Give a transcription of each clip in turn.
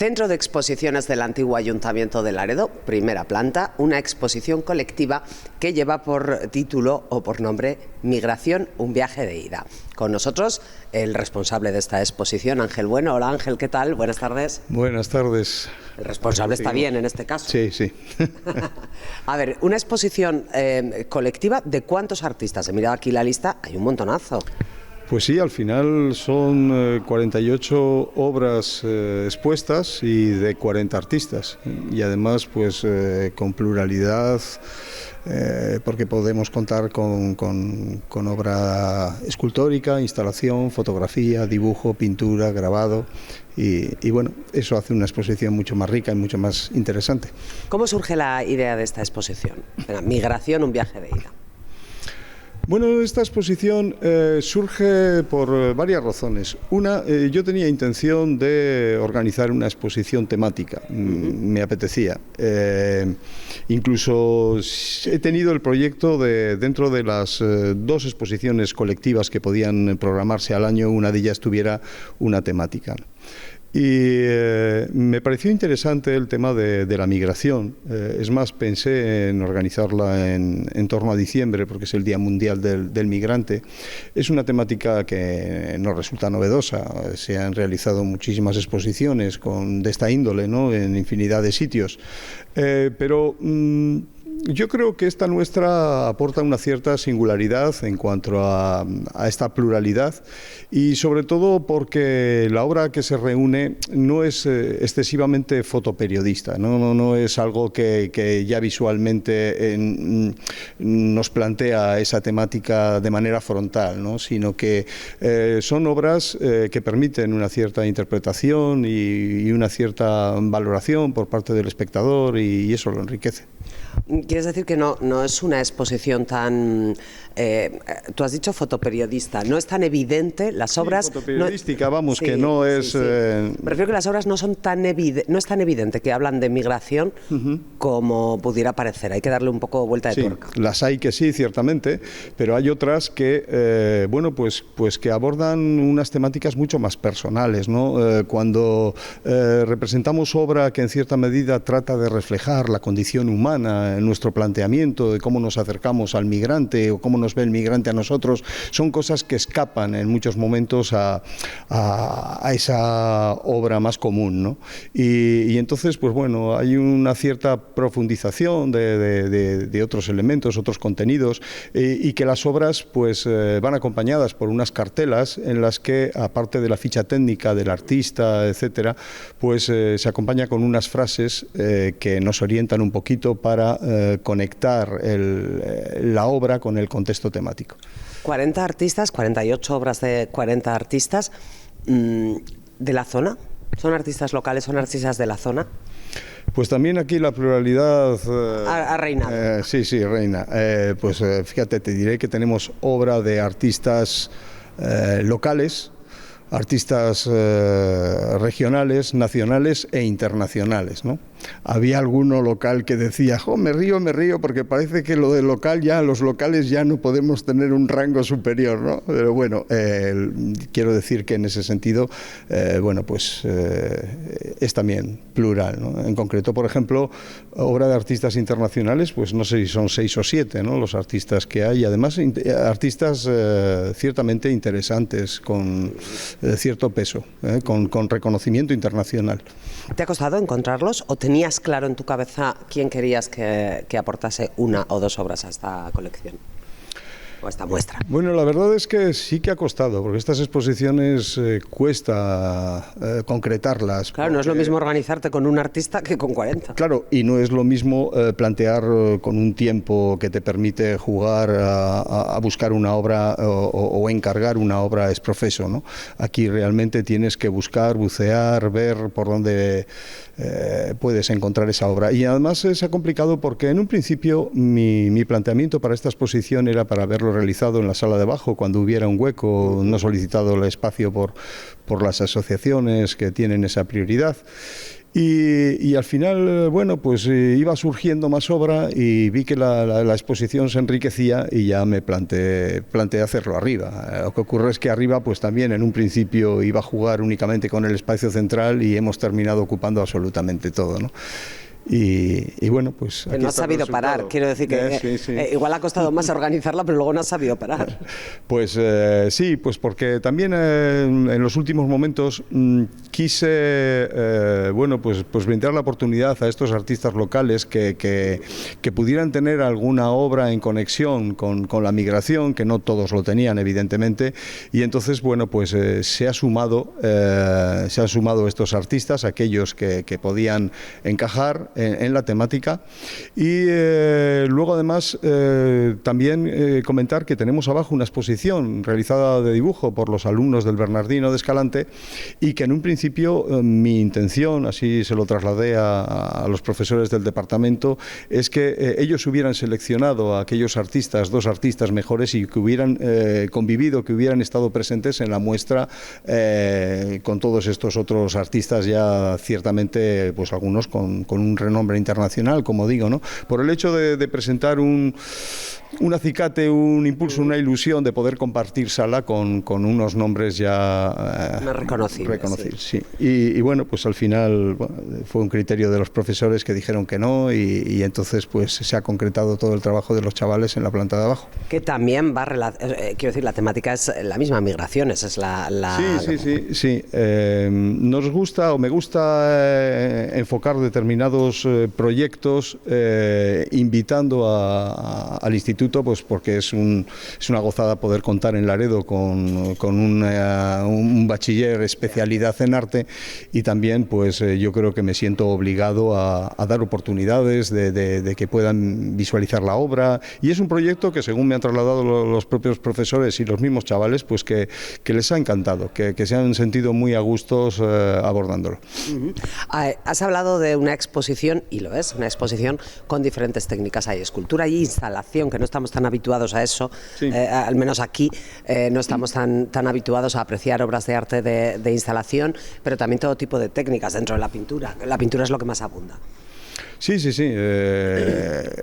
Centro de Exposiciones del antiguo Ayuntamiento de Laredo, primera planta, una exposición colectiva que lleva por título o por nombre Migración, un viaje de ida. Con nosotros el responsable de esta exposición, Ángel Bueno. Hola Ángel, ¿qué tal? Buenas tardes. Buenas tardes. El responsable está bien en este caso. Sí, sí. A ver, una exposición colectiva, ¿de cuántos artistas? He mirado aquí la lista, hay un montonazo. Pues sí, al final son 48 obras expuestas y de 40 artistas. Y además, pues con pluralidad, porque podemos contar con obra escultórica, instalación, fotografía, dibujo, pintura, grabado. Y bueno, eso hace una exposición mucho más rica y mucho más interesante. ¿Cómo surge la idea de esta exposición? Venga, Migración, un viaje de ida. Bueno, esta exposición surge por varias razones. Una, yo tenía intención de organizar una exposición temática, me apetecía. Incluso he tenido el proyecto de, dentro de las dos exposiciones colectivas que podían programarse al año, una de ellas tuviera una temática. Y me pareció interesante el tema de la migración. Es más, pensé en organizarla en torno a diciembre, porque es el Día Mundial del Migrante. Es una temática que nos resulta novedosa. Se han realizado muchísimas exposiciones de esta índole, ¿no?, en infinidad de sitios. Pero yo creo que esta nuestra aporta una cierta singularidad en cuanto a esta pluralidad, y sobre todo porque la obra que se reúne no es excesivamente fotoperiodista, no es algo que ya visualmente nos plantea esa temática de manera frontal, ¿no?, sino que son obras que permiten una cierta interpretación y una cierta valoración por parte del espectador, y eso lo enriquece. ¿Quieres decir que no es una exposición tan, tú has dicho fotoperiodista, no es tan evidente las obras? Sí, fotoperiodística, vamos, sí, que no es... Sí. Prefiero que las obras no es tan evidente que hablan de migración como pudiera parecer, hay que darle un poco vuelta de tuerca. Las hay que sí, ciertamente, pero hay otras que, bueno, pues que abordan unas temáticas mucho más personales, ¿no? Cuando representamos obra que en cierta medida trata de reflejar la condición humana, en nuestro planteamiento de cómo nos acercamos al migrante o cómo nos ve el migrante a nosotros, son cosas que escapan en muchos momentos a esa obra más común, ¿no? Y entonces, pues bueno, hay una cierta profundización de otros elementos, otros contenidos, y que las obras pues van acompañadas por unas cartelas en las que, aparte de la ficha técnica del artista, etcétera, pues se acompaña con unas frases que nos orientan un poquito para conectar la obra con el contexto temático. 40 artistas, 48 obras de 40 artistas de la zona. ¿Son artistas locales, son artistas de la zona? Pues también aquí la pluralidad... ha reinado. Sí, reina. Pues fíjate, te diré que tenemos obra de artistas locales, artistas regionales, nacionales e internacionales, ¿no? Había alguno local que decía, me río porque parece que lo del local ya, los locales ya no podemos tener un rango superior, ¿no? Pero bueno, quiero decir que en ese sentido, bueno, pues es también plural, ¿no? En concreto, por ejemplo, obra de artistas internacionales, pues no sé si son 6 o 7, ¿no?, los artistas que hay, además artistas ciertamente interesantes, con cierto peso, con reconocimiento internacional. ¿Te ha costado encontrarlos o tenías claro en tu cabeza quién querías que aportase una o dos obras a esta colección o a esta muestra? Bueno, la verdad es que sí que ha costado, porque estas exposiciones cuesta concretarlas. Claro, no es lo mismo organizarte con un artista que con 40. Claro, y no es lo mismo plantear con un tiempo que te permite jugar a buscar una obra o encargar una obra ex professo, ¿no? Aquí realmente tienes que buscar, bucear, ver por dónde puedes encontrar esa obra. Y además se ha complicado porque en un principio mi planteamiento para esta exposición era para verlo teatro realizado en la sala de abajo cuando hubiera un hueco, no solicitado el espacio por las asociaciones que tienen esa prioridad. Y al final, bueno, pues iba surgiendo más obra y vi que la exposición se enriquecía y ya me planteé hacerlo arriba. Lo que ocurre es que arriba pues también en un principio iba a jugar únicamente con el espacio central y hemos terminado ocupando absolutamente todo, ¿no? Y bueno, pues... no has sabido parar, quiero decir que sí. Igual ha costado más organizarla, pero luego no has sabido parar. Pues sí, pues porque también en los últimos momentos quise, bueno, pues brindar la oportunidad a estos artistas locales que pudieran tener alguna obra en conexión con la migración, que no todos lo tenían, evidentemente, y entonces, bueno, pues se han sumado estos artistas, aquellos que podían encajar en la temática y luego además también comentar que tenemos abajo una exposición realizada de dibujo por los alumnos del Bernardino de Escalante y que en un principio mi intención, así se lo trasladé a los profesores del departamento, es que ellos hubieran seleccionado a aquellos artistas, 2 artistas mejores y que hubieran convivido, que hubieran estado presentes en la muestra con todos estos otros artistas ya ciertamente, pues algunos con un renombre internacional, como digo, ¿no? Por el hecho de presentar un acicate, un impulso, una ilusión de poder compartir sala con unos nombres ya reconocibles. Sí. Y bueno, pues al final fue un criterio de los profesores que dijeron que no y entonces pues se ha concretado todo el trabajo de los chavales en la planta de abajo. Que también quiero decir, la temática es la misma, migraciones, es la... Sí. Nos gusta o me gusta enfocar determinados proyectos invitando al instituto, pues porque es una gozada poder contar en Laredo con un bachiller especialidad en arte y también pues yo creo que me siento obligado a dar oportunidades de que puedan visualizar la obra y es un proyecto que según me han trasladado los propios profesores y los mismos chavales pues que les ha encantado, que se han sentido muy a gustos abordándolo. Has hablado de una exposición, y lo es, una exposición con diferentes técnicas. Hay escultura y instalación, que no estamos tan habituados a eso, sí. Al menos aquí no estamos tan habituados a apreciar obras de arte de instalación, pero también todo tipo de técnicas dentro de la pintura. La pintura es lo que más abunda. Sí.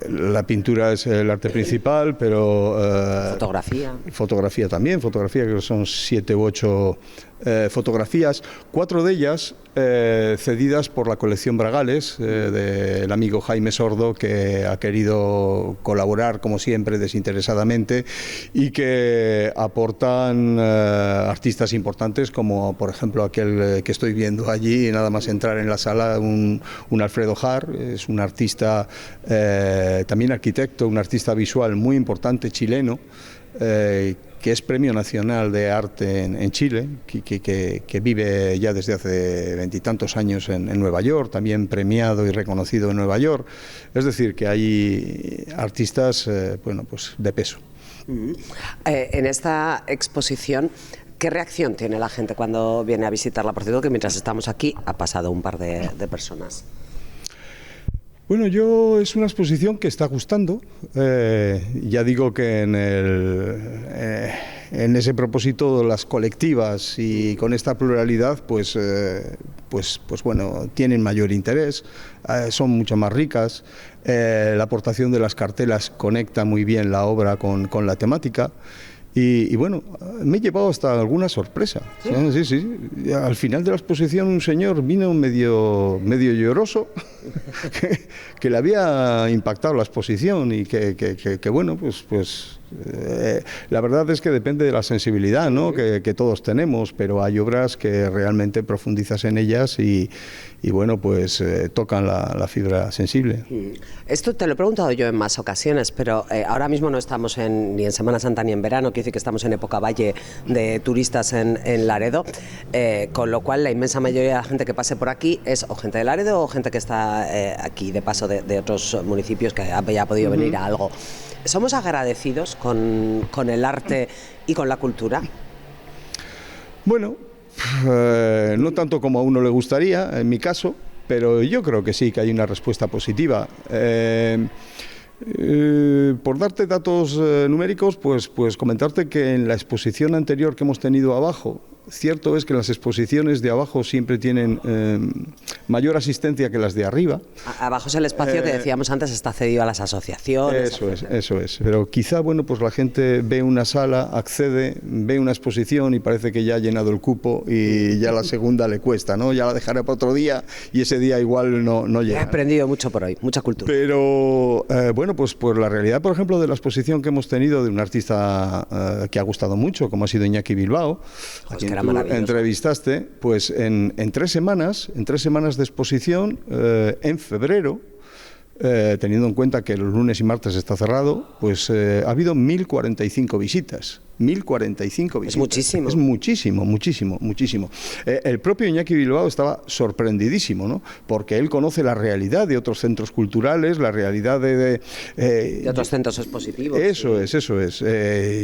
La pintura es el arte principal, pero... Fotografía también, fotografía que son 7 u 8 fotografías, 4 de ellas cedidas por la colección Bragales del amigo Jaime Sordo, que ha querido colaborar como siempre desinteresadamente y que aportan artistas importantes como por ejemplo aquel que estoy viendo allí, nada más entrar en la sala, un Alfredo Har, es un artista también arquitecto, un artista visual muy importante chileno, que es Premio Nacional de Arte en Chile, que vive ya desde hace 20 y tantos años en Nueva York, también premiado y reconocido en Nueva York. Es decir, que hay artistas bueno, pues de peso. En esta exposición, ¿qué reacción tiene la gente cuando viene a visitarla? Por cierto, que mientras estamos aquí ha pasado un par de personas. Bueno, es una exposición que está gustando. Ya digo que en ese propósito las colectivas y con esta pluralidad, pues bueno, tienen mayor interés, son mucho más ricas. La aportación de las cartelas conecta muy bien la obra con la temática. Y bueno, me he llevado hasta alguna sorpresa. Sí. Al final de la exposición un señor vino medio lloroso que le había impactado la exposición y que bueno, pues la verdad es que depende de la sensibilidad, ¿no? que todos tenemos, pero hay obras que realmente profundizas en ellas y bueno, pues tocan la fibra sensible. Esto te lo he preguntado yo en más ocasiones, pero ahora mismo no estamos ni en Semana Santa ni en verano, quiere decir que estamos en época valle de turistas en Laredo, con lo cual la inmensa mayoría de la gente que pase por aquí es o gente de Laredo o gente que está aquí de paso de otros municipios que haya podido venir a algo. ¿Somos agradecidos con el arte y con la cultura? Bueno, no tanto como a uno le gustaría, en mi caso, pero yo creo que sí, que hay una respuesta positiva. Por darte datos numéricos, pues comentarte que en la exposición anterior que hemos tenido abajo, cierto es que las exposiciones de abajo siempre tienen mayor asistencia que las de arriba. Abajo es el espacio que decíamos antes, está cedido a las asociaciones. Eso es. Pero quizá, bueno, pues la gente ve una sala, accede, ve una exposición y parece que ya ha llenado el cupo y ya la segunda le cuesta, ¿no? Ya la dejaré para otro día y ese día igual no llega. He aprendido mucho por hoy, mucha cultura. Pero, bueno, pues la realidad, por ejemplo, de la exposición que hemos tenido de un artista que ha gustado mucho, como ha sido Iñaki Bilbao, a quien tú entrevistaste, pues en 3 semanas, de exposición, en febrero, teniendo en cuenta que los lunes y martes está cerrado, pues ha habido 1045 visitas. 1045 visitas. Es muchísimo. Es muchísimo. El propio Iñaki Bilbao estaba sorprendidísimo, ¿no? Porque él conoce la realidad de otros centros culturales, la realidad de otros centros expositivos. Eso es.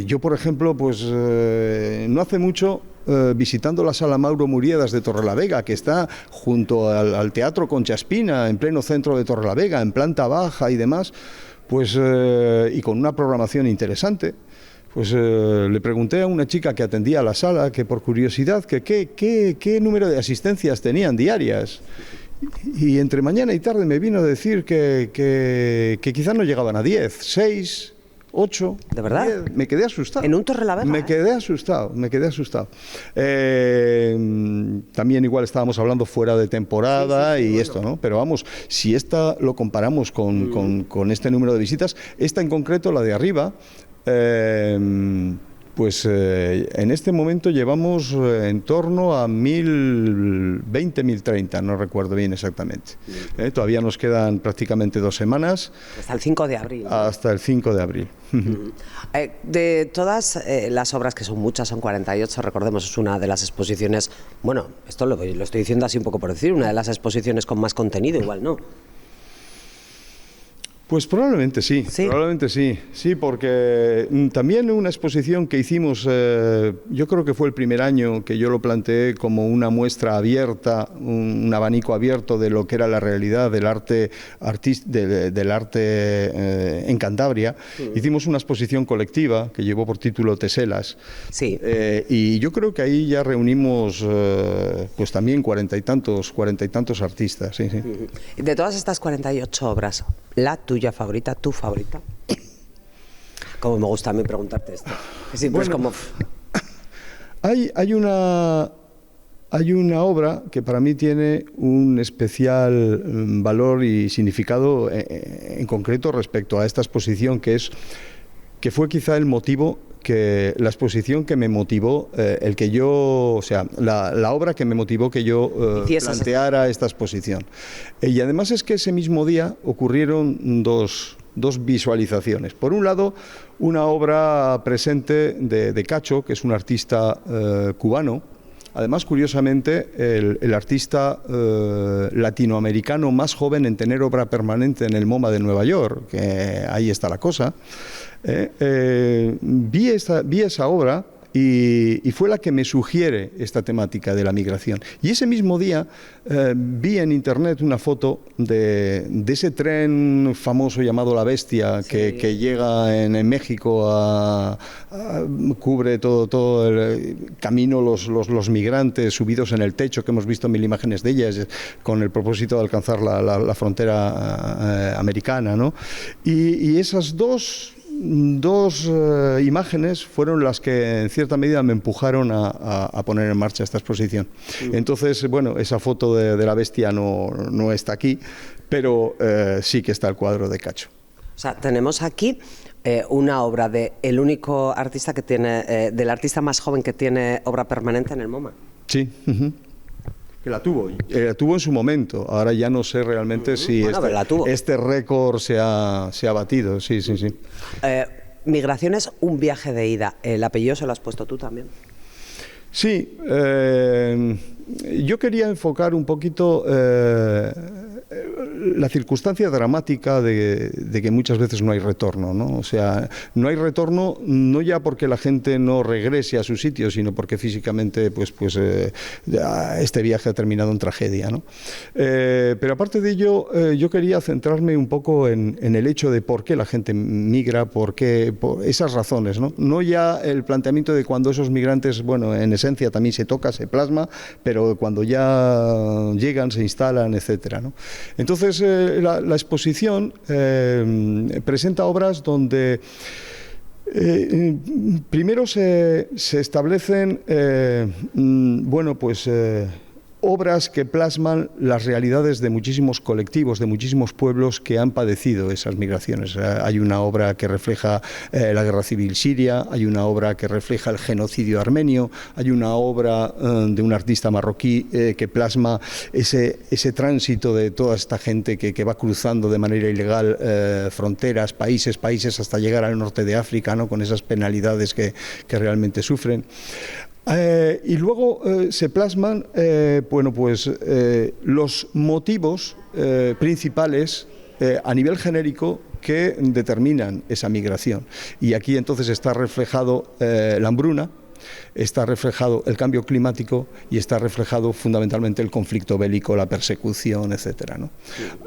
Yo, por ejemplo, pues no hace mucho, visitando la Sala Mauro Muriedas de Torrelavega, que está junto al Teatro Concha Espina, en pleno centro de Torrelavega, en planta baja y demás, pues y con una programación interesante. Pues le pregunté a una chica que atendía a la sala, que por curiosidad, que qué número de asistencias tenían diarias. Y entre mañana y tarde me vino a decir que quizás no llegaban a 10, 6, 8. ¿De verdad? 10. Me quedé asustado. ¿En un Torrelavega? Me quedé asustado. También igual estábamos hablando fuera de temporada y esto, ¿no? Pero vamos, si esta lo comparamos con este número de visitas, esta en concreto, la de arriba, pues en este momento llevamos en torno a 1020, 1030, no recuerdo bien exactamente. Todavía nos quedan prácticamente 2 semanas. Hasta el 5 de abril. Hasta el 5 de abril. De todas las obras, que son muchas, son 48, recordemos, es una de las exposiciones, bueno, esto lo estoy diciendo así un poco por decir, una de las exposiciones con más contenido, igual, ¿no? Pues probablemente sí, sí, porque también una exposición que hicimos, yo creo que fue el primer año que yo lo planteé como una muestra abierta, un abanico abierto de lo que era la realidad del arte en Cantabria. Hicimos una exposición colectiva que llevó por título Teselas. Sí. Y yo creo que ahí ya reunimos pues también 40 y tantos artistas. Sí. De todas estas 48 obras, la tuya favorita, tu favorita. Como me gusta a mí preguntarte esto. Sí, pues bueno, como... hay una obra que para mí tiene un especial valor y significado en concreto respecto a esta exposición, que fue quizá el motivo, la exposición que me motivó, la obra que me motivó que yo planteara esta exposición. Y además es que ese mismo día ocurrieron dos visualizaciones. Por un lado, una obra presente de Cacho, que es un artista cubano. Además, curiosamente, el artista latinoamericano más joven en tener obra permanente en el MoMA de Nueva York, que ahí está la cosa. Vi esa obra y fue la que me sugiere esta temática de la migración. Y ese mismo día vi en internet una foto de ese tren famoso llamado La Bestia, que llega en México, cubre todo el camino, los migrantes subidos en el techo, que hemos visto 1000 imágenes de ellas, con el propósito de alcanzar la frontera americana, ¿no? Y esas dos imágenes fueron las que en cierta medida me empujaron a poner en marcha esta exposición. Entonces, bueno, esa foto de La Bestia no está aquí, pero sí que está el cuadro de Cacho. O sea, tenemos aquí una obra del único artista que tiene, del artista más joven que tiene obra permanente en el MoMA. Sí. Que la tuvo en su momento. Ahora ya no sé realmente si este récord se ha batido. Sí. Migraciones, un viaje de ida. ¿El apellido se lo has puesto tú también? Sí. Yo quería enfocar un poquito la circunstancia dramática de que muchas veces no hay retorno, ¿no? O sea, no hay retorno no ya porque la gente no regrese a su sitio, sino porque físicamente este viaje ha terminado en tragedia, ¿no? Pero aparte de ello, yo quería centrarme un poco en el hecho de por qué la gente migra, por esas razones, ¿no? No ya el planteamiento de cuando esos migrantes, bueno, en esencia también se toca, se plasma, pero cuando ya llegan, se instalan, etcétera, ¿no? Entonces, la exposición presenta obras donde primero se establecen, obras que plasman las realidades de muchísimos colectivos, de muchísimos pueblos que han padecido esas migraciones. Hay una obra que refleja la guerra civil siria, hay una obra que refleja el genocidio armenio, hay una obra de un artista marroquí que plasma ese tránsito de toda esta gente que va cruzando de manera ilegal fronteras, países, hasta llegar al norte de África, ¿no? Con esas penalidades que realmente sufren. Y luego se plasman los motivos principales a nivel genérico que determinan esa migración. Y aquí entonces está reflejado la hambruna, está reflejado el cambio climático y está reflejado fundamentalmente el conflicto bélico, la persecución, etcétera, ¿no?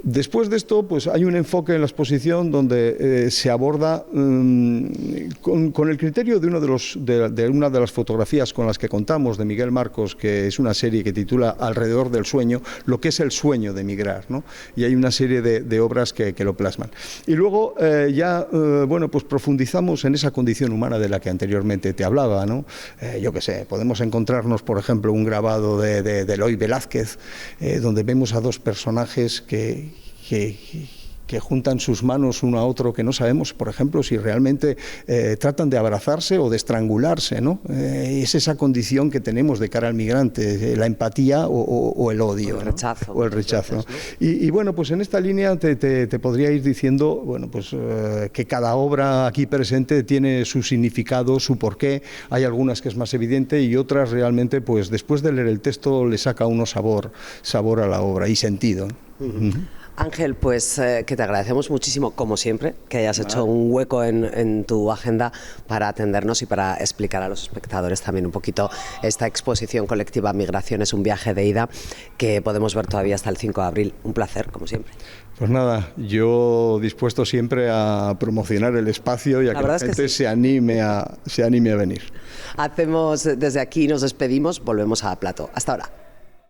Después de esto, pues hay un enfoque en la exposición donde se aborda con el criterio de una de las fotografías con las que contamos, de Miguel Marcos, que es una serie que titula Alrededor del sueño, lo que es el sueño de migrar, ¿no? Y hay una serie de obras que lo plasman. Y luego pues profundizamos en esa condición humana de la que anteriormente te hablaba, ¿no? Yo qué sé, podemos encontrarnos, por ejemplo, un grabado de Eloy Velázquez, donde vemos a dos personajes que juntan sus manos uno a otro, que no sabemos, por ejemplo, si realmente tratan de abrazarse o de estrangularse, ¿no? Es esa condición que tenemos de cara al migrante, la empatía o el odio, o el rechazo. ¿no? O el rechazo. Veces, ¿no? Y bueno, pues en esta línea te podría ir diciendo, bueno, pues que cada obra aquí presente tiene su significado, su porqué. Hay algunas que es más evidente y otras realmente, pues después de leer el texto le saca uno sabor a la obra y sentido, ¿no? Ángel, pues que te agradecemos muchísimo, como siempre, que hayas hecho un hueco en tu agenda para atendernos y para explicar a los espectadores también un poquito esta exposición colectiva Migraciones, un viaje de ida, que podemos ver todavía hasta el 5 de abril. Un placer, como siempre. Pues nada, yo dispuesto siempre a promocionar el espacio y a que la gente se anime a venir. Hacemos desde aquí, nos despedimos, volvemos a plató. Hasta ahora.